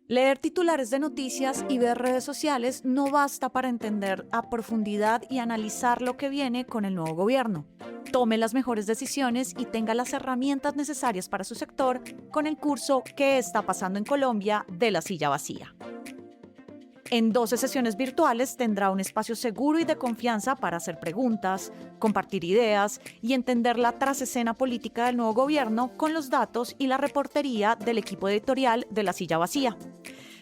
Leer titulares de noticias y ver redes sociales no basta para entender a profundidad y analizar lo que viene con el nuevo gobierno. Tome las mejores decisiones y tenga las herramientas necesarias para su sector con el curso ¿Qué está pasando en Colombia? De la silla vacía. En 12 sesiones virtuales tendrá un espacio seguro y de confianza para hacer preguntas, compartir ideas y entender la trasescena política del nuevo gobierno con los datos y la reportería del equipo editorial de La Silla Vacía.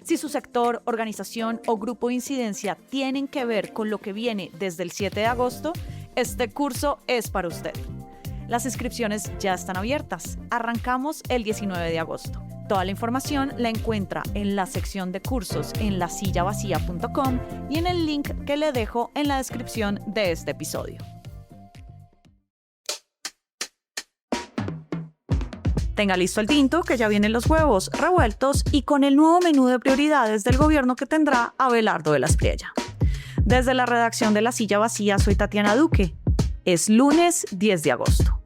Si su sector, organización o grupo de incidencia tienen que ver con lo que viene desde el 7 de agosto, este curso es para usted. Las inscripciones ya están abiertas. Arrancamos el 19 de agosto. Toda la información la encuentra en la sección de cursos en lasillavacía.com y en el link que le dejo en la descripción de este episodio. Tenga listo el tinto, que ya vienen los huevos revueltos y con el nuevo menú de prioridades del gobierno que tendrá Abelardo de la Espriella. Desde la redacción de La Silla Vacía, soy Tatiana Duque. Es lunes 10 de agosto.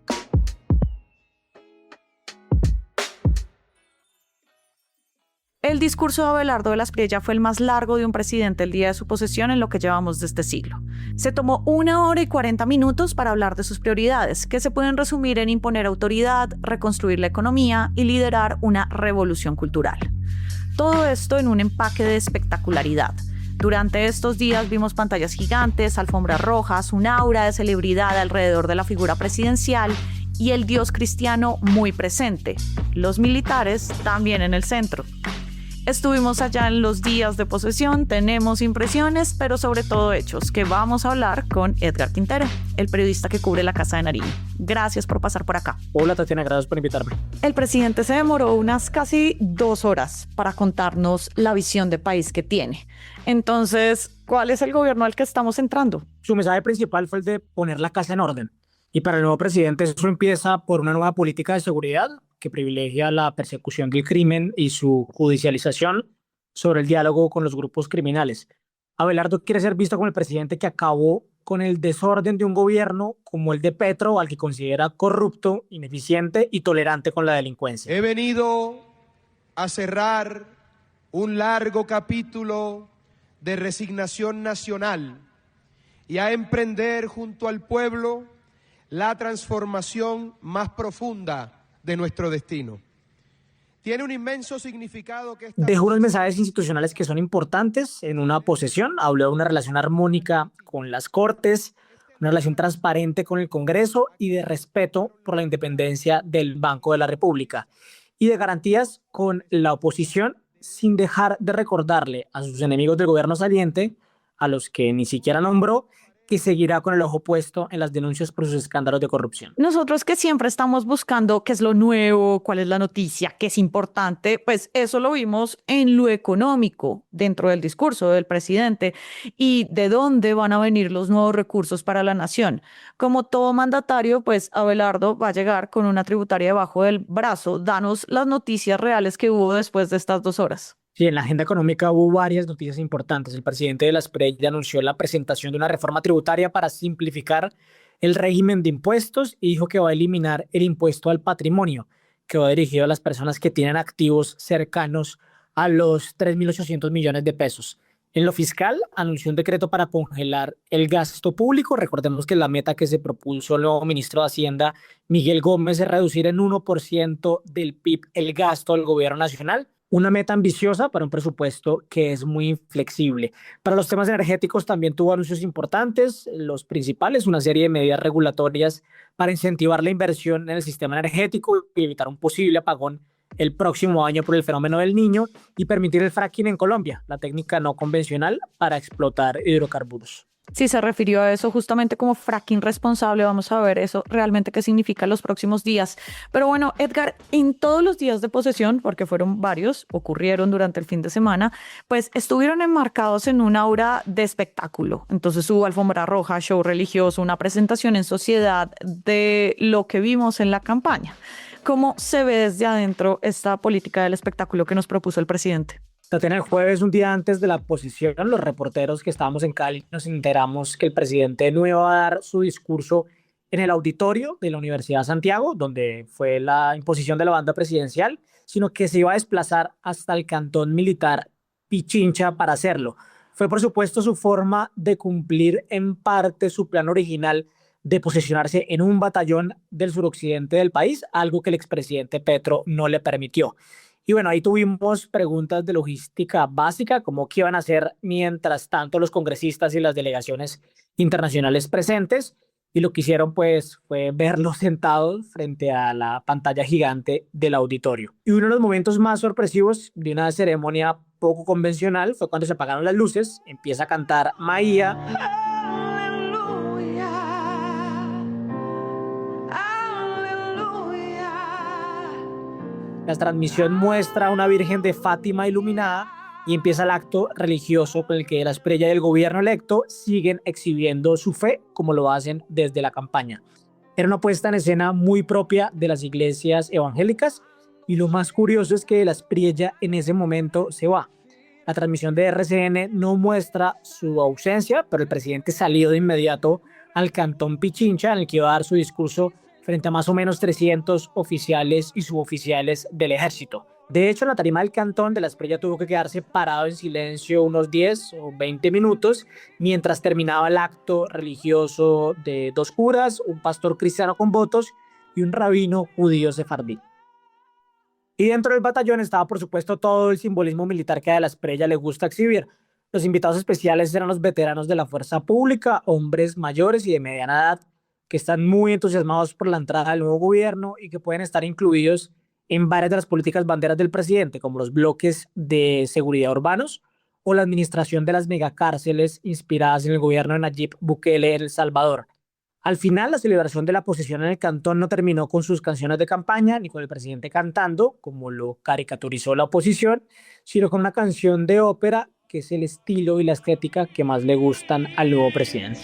El discurso de Abelardo de la Espriella fue el más largo de un presidente el día de su posesión en lo que llevamos de este siglo. Se tomó 1 hora y 40 minutos para hablar de sus prioridades, que se pueden resumir en imponer autoridad, reconstruir la economía y liderar una revolución cultural. Todo esto en un empaque de espectacularidad. Durante estos días vimos pantallas gigantes, alfombras rojas, un aura de celebridad alrededor de la figura presidencial y el dios cristiano muy presente. Los militares también en el centro. Estuvimos allá en los días de posesión, tenemos impresiones, pero sobre todo hechos, que vamos a hablar con Edgar Quintero, el periodista que cubre la Casa de Nariño. Gracias por pasar por acá. Hola Tatiana, gracias por invitarme. El presidente se demoró unas casi 2 horas para contarnos la visión de país que tiene. Entonces, ¿cuál es el gobierno al que estamos entrando? Su mensaje principal fue el de poner la casa en orden. Y para el nuevo presidente eso empieza por una nueva política de seguridad que privilegia la persecución del crimen y su judicialización sobre el diálogo con los grupos criminales. Abelardo quiere ser visto como el presidente que acabó con el desorden de un gobierno como el de Petro, al que considera corrupto, ineficiente y tolerante con la delincuencia. He venido a cerrar un largo capítulo de resignación nacional y a emprender junto al pueblo la transformación más profunda de nuestro destino. Tiene un inmenso significado que dejó unos mensajes institucionales que son importantes en una posesión. Habló de una relación armónica con las Cortes, una relación transparente con el Congreso y de respeto por la independencia del Banco de la República y de garantías con la oposición, sin dejar de recordarle a sus enemigos del gobierno saliente, a los que ni siquiera nombró, que seguirá con el ojo puesto en las denuncias por sus escándalos de corrupción. Nosotros que siempre estamos buscando qué es lo nuevo, cuál es la noticia, qué es importante, pues eso lo vimos en lo económico dentro del discurso del presidente y de dónde van a venir los nuevos recursos para la nación. Como todo mandatario, pues Abelardo va a llegar con una tributaria debajo del brazo. Danos las noticias reales que hubo después de estas 2 horas. Sí, en la agenda económica hubo varias noticias importantes. El presidente de la Espriella anunció la presentación de una reforma tributaria para simplificar el régimen de impuestos y dijo que va a eliminar el impuesto al patrimonio, que va dirigido a las personas que tienen activos cercanos a los 3.800 millones de pesos. En lo fiscal, anunció un decreto para congelar el gasto público. Recordemos que la meta que se propuso el nuevo ministro de Hacienda, Miguel Gómez, es reducir en 1% del PIB el gasto del gobierno nacional. Una meta ambiciosa para un presupuesto que es muy inflexible. Para los temas energéticos también tuvo anuncios importantes, los principales, una serie de medidas regulatorias para incentivar la inversión en el sistema energético y evitar un posible apagón el próximo año por el fenómeno del Niño y permitir el fracking en Colombia, la técnica no convencional para explotar hidrocarburos. Si se refirió a eso justamente como fracking responsable, vamos a ver eso realmente qué significa en los próximos días. Pero bueno, Edgar, en todos los días de posesión, porque fueron varios, ocurrieron durante el fin de semana, pues estuvieron enmarcados en un aura de espectáculo. Entonces hubo alfombra roja, show religioso, una presentación en sociedad de lo que vimos en la campaña. ¿Cómo se ve desde adentro esta política del espectáculo que nos propuso el presidente? Tatiana, el jueves, un día antes de la posesión, los reporteros que estábamos en Cali nos enteramos que el presidente no iba a dar su discurso en el auditorio de la Universidad de Santiago, donde fue la imposición de la banda presidencial, sino que se iba a desplazar hasta el cantón militar Pichincha para hacerlo. Fue, por supuesto, su forma de cumplir en parte su plan original de posicionarse en un batallón del suroccidente del país, algo que el expresidente Petro no le permitió. Y bueno, ahí tuvimos preguntas de logística básica, como qué iban a hacer mientras tanto los congresistas y las delegaciones internacionales presentes. Y lo que hicieron pues fue verlos sentados frente a la pantalla gigante del auditorio. Y uno de los momentos más sorpresivos de una ceremonia poco convencional fue cuando se apagaron las luces, empieza a cantar Maía. La transmisión muestra a una Virgen de Fátima iluminada y empieza el acto religioso con el que la Espriella y el gobierno electo siguen exhibiendo su fe como lo hacen desde la campaña. Era una puesta en escena muy propia de las iglesias evangélicas y lo más curioso es que la Espriella en ese momento se va. La transmisión de RCN no muestra su ausencia, pero el presidente salió de inmediato al cantón Pichincha en el que iba a dar su discurso frente a más o menos 300 oficiales y suboficiales del ejército. De hecho, en la tarima del cantón de la Espriella tuvo que quedarse parado en silencio unos 10 o 20 minutos mientras terminaba el acto religioso de 2 curas, un pastor cristiano con votos y un rabino judío sefardí. Y dentro del batallón estaba, por supuesto, todo el simbolismo militar que a la Espriella le gusta exhibir. Los invitados especiales eran los veteranos de la fuerza pública, hombres mayores y de mediana edad, que están muy entusiasmados por la entrada del nuevo gobierno y que pueden estar incluidos en varias de las políticas banderas del presidente, como los bloques de seguridad urbanos o la administración de las megacárceles inspiradas en el gobierno de Nayib Bukele en El Salvador. Al final, la celebración de la posesión en el cantón no terminó con sus canciones de campaña ni con el presidente cantando, como lo caricaturizó la oposición, sino con una canción de ópera que es el estilo y la estética que más le gustan al nuevo presidente.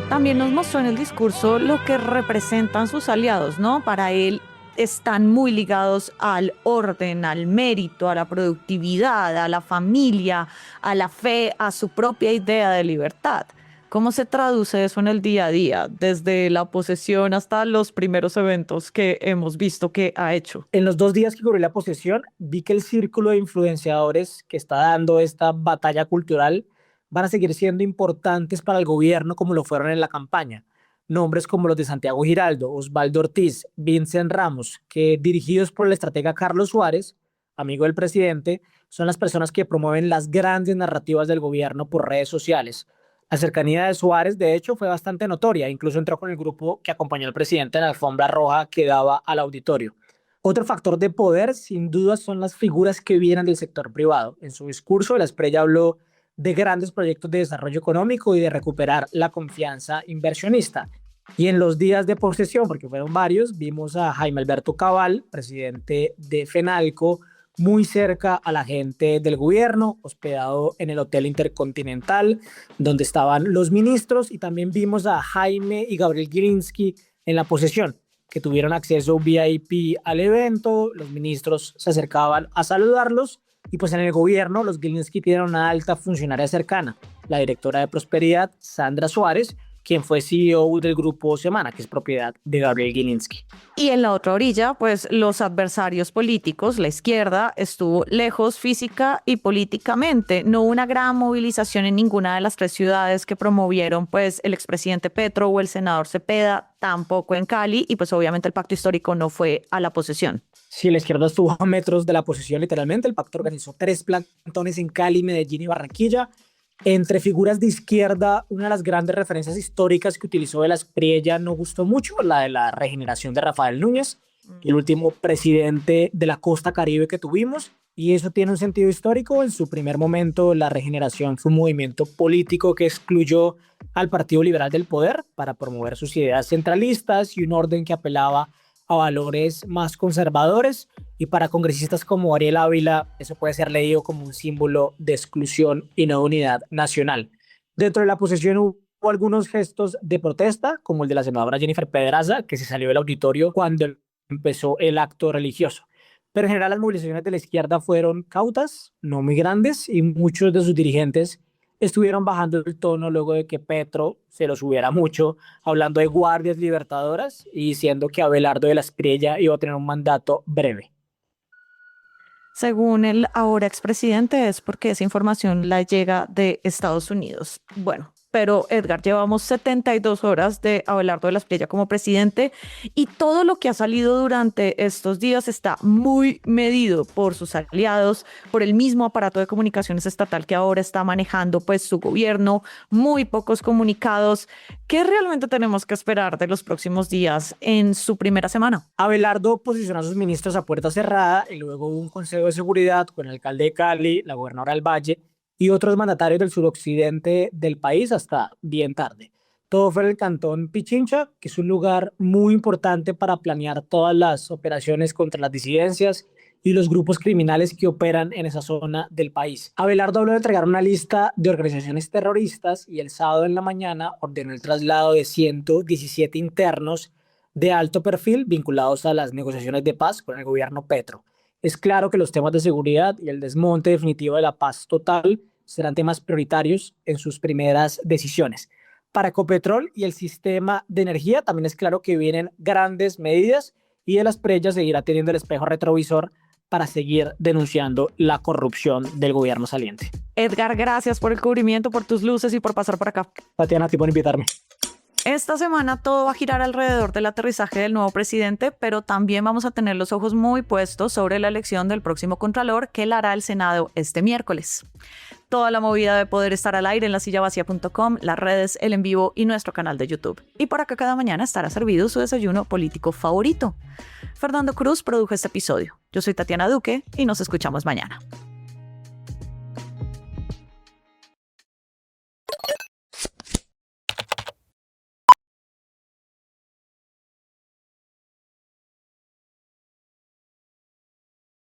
También nos mostró en el discurso lo que representan sus aliados, ¿no? Para él están muy ligados al orden, al mérito, a la productividad, a la familia, a la fe, a su propia idea de libertad. ¿Cómo se traduce eso en el día a día, desde la posesión hasta los primeros eventos que hemos visto que ha hecho? En los 2 días que cubrí la posesión, vi que el círculo de influenciadores que está dando esta batalla cultural van a seguir siendo importantes para el gobierno como lo fueron en la campaña. Nombres como los de Santiago Giraldo, Osvaldo Ortiz, Vincent Ramos, que dirigidos por el estratega Carlos Suárez, amigo del presidente, son las personas que promueven las grandes narrativas del gobierno por redes sociales. La cercanía de Suárez, de hecho, fue bastante notoria, incluso entró con el grupo que acompañó al presidente en la alfombra roja que daba al auditorio. Otro factor de poder, sin duda, son las figuras que vienen del sector privado. En su discurso, la Espriella habló de grandes proyectos de desarrollo económico y de recuperar la confianza inversionista. Y en los días de posesión, porque fueron varios, vimos a Jaime Alberto Cabal, presidente de FENALCO, muy cerca a la gente del gobierno, hospedado en el Hotel Intercontinental, donde estaban los ministros, y también vimos a Jaime y Gabriel Gilinski en la posesión, que tuvieron acceso VIP al evento. Los ministros se acercaban a saludarlos, y pues en el gobierno los Gilinski tienen una alta funcionaria cercana, la directora de Prosperidad, Sandra Suárez, quien fue CEO del grupo Semana, que es propiedad de Gabriel Gilinski. Y en la otra orilla, pues los adversarios políticos, la izquierda, estuvo lejos física y políticamente. No hubo una gran movilización en ninguna de las 3 ciudades que promovieron pues el expresidente Petro o el senador Cepeda, tampoco en Cali, y pues obviamente el pacto histórico no fue a la posesión. Sí, la izquierda estuvo a metros de la posesión literalmente. El pacto organizó 3 plantones en Cali, Medellín y Barranquilla. Entre figuras de izquierda, una de las grandes referencias históricas que utilizó de la Espriella no gustó mucho, la de la regeneración de Rafael Núñez, el último presidente de la costa Caribe que tuvimos, y eso tiene un sentido histórico. En su primer momento, la regeneración fue un movimiento político que excluyó al Partido Liberal del poder para promover sus ideas centralistas y un orden que apelaba a valores más conservadores, y para congresistas como Ariel Ávila eso puede ser leído como un símbolo de exclusión y no de unidad nacional. Dentro de la posesión hubo algunos gestos de protesta, como el de la senadora Jennifer Pedraza, que se salió del auditorio cuando empezó el acto religioso. Pero en general las movilizaciones de la izquierda fueron cautas, no muy grandes, y muchos de sus dirigentes estuvieron bajando el tono luego de que Petro se lo subiera mucho, hablando de guardias libertadoras y diciendo que Abelardo de la Espriella iba a tener un mandato breve. Según el ahora expresidente, es porque esa información la llega de Estados Unidos. Bueno, pero Edgar, llevamos 72 horas de Abelardo de la Espriella como presidente y todo lo que ha salido durante estos días está muy medido por sus aliados, por el mismo aparato de comunicaciones estatal que ahora está manejando pues su gobierno, muy pocos comunicados. ¿Qué realmente tenemos que esperar de los próximos días en su primera semana? Abelardo posicionó a sus ministros a puerta cerrada y luego hubo un consejo de seguridad con el alcalde de Cali, la gobernadora del Valle y otros mandatarios del suroccidente del país hasta bien tarde. Todo fue en el cantón Pichincha, que es un lugar muy importante para planear todas las operaciones contra las disidencias y los grupos criminales que operan en esa zona del país. Abelardo habló de entregar una lista de organizaciones terroristas y el sábado en la mañana ordenó el traslado de 117 internos de alto perfil vinculados a las negociaciones de paz con el gobierno Petro. Es claro que los temas de seguridad y el desmonte definitivo de la paz total serán temas prioritarios en sus primeras decisiones. Para Ecopetrol y el sistema de energía también es claro que vienen grandes medidas y de la Espriella seguirá teniendo el espejo retrovisor para seguir denunciando la corrupción del gobierno saliente. Edgar, gracias por el cubrimiento, por tus luces y por pasar por acá. Tatiana, a ti por invitarme. Esta semana todo va a girar alrededor del aterrizaje del nuevo presidente, pero también vamos a tener los ojos muy puestos sobre la elección del próximo contralor que la hará el Senado este miércoles. Toda la movida de poder estar al aire en lasillavacia.com, las redes, el en vivo y nuestro canal de YouTube. Y por acá cada mañana estará servido su desayuno político favorito. Fernando Cruz produjo este episodio. Yo soy Tatiana Duque y nos escuchamos mañana.